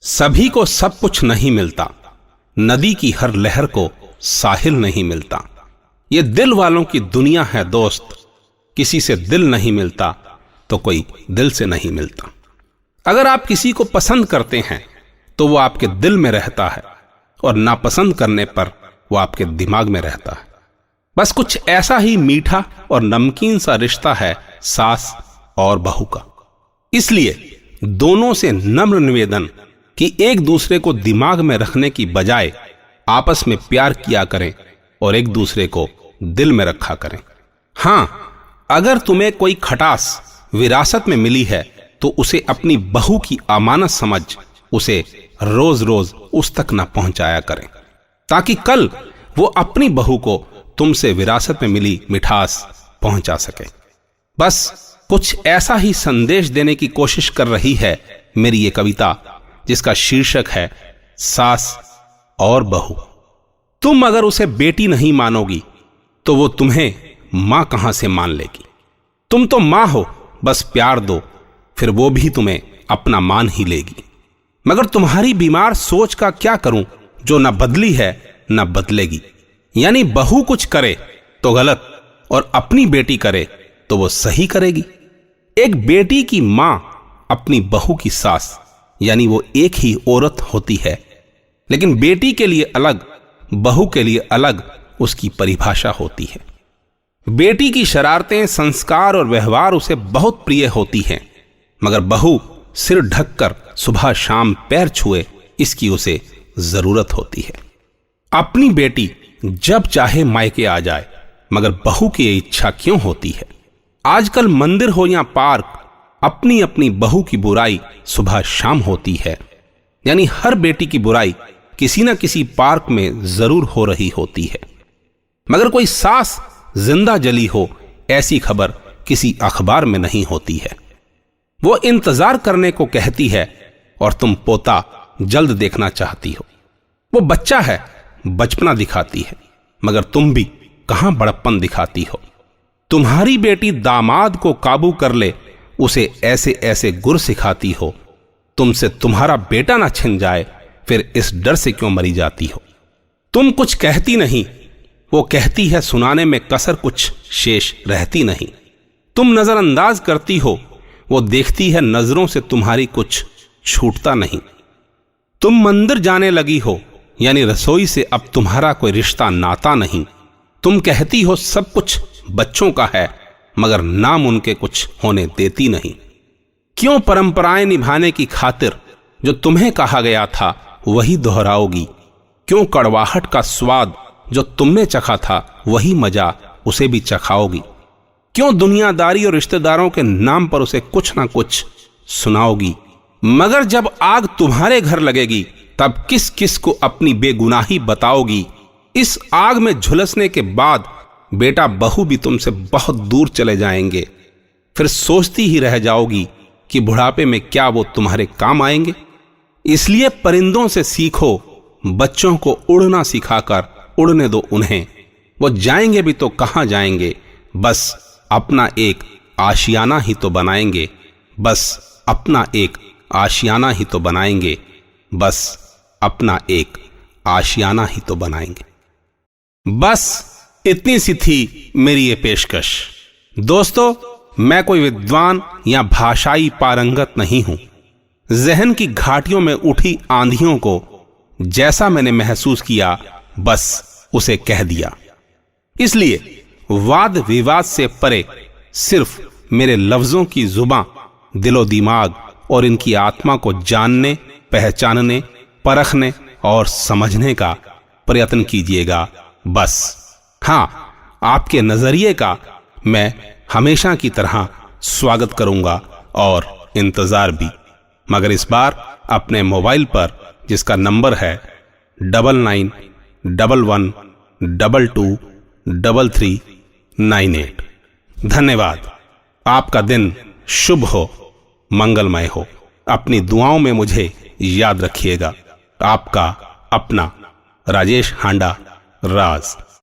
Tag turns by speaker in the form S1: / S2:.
S1: सभी को सब कुछ नहीं मिलता, नदी की हर लहर को साहिल नहीं मिलता। ये दिल वालों की दुनिया है दोस्त, किसी से दिल नहीं मिलता तो कोई दिल से नहीं मिलता। अगर आप किसी को पसंद करते हैं तो वो आपके दिल में रहता है और नापसंद करने पर वो आपके दिमाग में रहता है। बस कुछ ऐसा ही मीठा और नमकीन सा रिश्ता है सास और बहू का। इसलिए दोनों से नम्र निवेदन कि एक दूसरे को दिमाग में रखने की बजाय आपस में प्यार किया करें और एक दूसरे को दिल में रखा करें। हां, अगर तुम्हें कोई खटास विरासत में मिली है तो उसे अपनी बहू की अमानत समझ उसे रोज रोज उस तक न पहुंचाया करें, ताकि कल वो अपनी बहू को तुमसे विरासत में मिली मिठास पहुंचा सके। बस कुछ ऐसा ही संदेश देने की कोशिश कर रही है मेरी ये कविता, जिसका शीर्षक है सास और बहू। तुम अगर उसे बेटी नहीं मानोगी तो वो तुम्हें मां कहां से मान लेगी। तुम तो मां हो, बस प्यार दो, फिर वो भी तुम्हें अपना मान ही लेगी। मगर तुम्हारी बीमार सोच का क्या करूं जो न बदली है न बदलेगी। यानी बहू कुछ करे तो गलत और अपनी बेटी करे तो वो सही करेगी। एक बेटी की मां अपनी बहू की सास, यानी वो एक ही औरत होती है, लेकिन बेटी के लिए अलग, बहू के लिए अलग उसकी परिभाषा होती है। बेटी की शरारतें, संस्कार और व्यवहार उसे बहुत प्रिय होती हैं, मगर बहू सिर ढककर सुबह शाम पैर छुए इसकी उसे जरूरत होती है। अपनी बेटी जब चाहे मायके आ जाए, मगर बहू की ये इच्छा क्यों होती है? आजकल मंदिर हो या पार्क, अपनी अपनी बहू की बुराई सुबह शाम होती है। यानी हर बेटी की बुराई किसी न किसी पार्क में जरूर हो रही होती है, मगर कोई सास जिंदा जली हो ऐसी खबर किसी अखबार में नहीं होती है। वो इंतजार करने को कहती है और तुम पोता जल्द देखना चाहती हो। वो बच्चा है, बचपना दिखाती है, मगर तुम भी कहां बड़प्पन दिखाती हो। तुम्हारी बेटी दामाद को काबू कर ले, उसे ऐसे ऐसे गुर सिखाती हो। तुमसे तुम्हारा बेटा ना छिन जाए, फिर इस डर से क्यों मरी जाती हो। तुम कुछ कहती नहीं, वो कहती है सुनाने में कसर कुछ शेष रहती नहीं। तुम नजरअंदाज करती हो, वो देखती है नजरों से तुम्हारी कुछ छूटता नहीं। तुम मंदिर जाने लगी हो, यानी रसोई से अब तुम्हारा कोई रिश्ता नाता नहीं। तुम कहती हो सब कुछ बच्चों का है, मगर नाम उनके कुछ होने देती नहीं। क्यों परंपराएं निभाने की खातिर जो तुम्हें कहा गया था वही दोहराओगी? क्यों कड़वाहट का स्वाद जो तुमने चखा था वही मजा उसे भी चखाओगी? क्यों दुनियादारी और रिश्तेदारों के नाम पर उसे कुछ ना कुछ सुनाओगी? मगर जब आग तुम्हारे घर लगेगी तब किस किस को अपनी बेगुनाही बताओगी? इस आग में झुलसने के बाद बेटा बहू भी तुमसे बहुत दूर चले जाएंगे। फिर सोचती ही रह जाओगी कि बुढ़ापे में क्या वो तुम्हारे काम आएंगे। इसलिए परिंदों से सीखो, बच्चों को उड़ना सिखाकर उड़ने दो उन्हें। वो जाएंगे भी तो कहां जाएंगे, बस अपना एक आशियाना ही तो बनाएंगे। बस अपना एक आशियाना ही तो बनाएंगे। बस अपना एक आशियाना ही तो बनाएंगे। बस इतनी सी थी मेरी ये पेशकश। दोस्तों, मैं कोई विद्वान या भाषाई पारंगत नहीं हूं। जहन की घाटियों में उठी आंधियों को जैसा मैंने महसूस किया, बस उसे कह दिया। इसलिए वाद विवाद से परे सिर्फ मेरे लफ्जों की जुबां दिलो दिमाग और इनकी आत्मा को जानने, पहचानने, परखने और समझने का प्रयत्न कीजिएगा। बस हां, आपके नजरिए का मैं हमेशा की तरह स्वागत करूंगा और इंतजार भी, मगर इस बार अपने मोबाइल पर, जिसका नंबर है 9911222398। धन्यवाद। आपका दिन शुभ हो, मंगलमय हो। अपनी दुआओं में मुझे याद रखिएगा। आपका अपना राजेश हांडा, राज।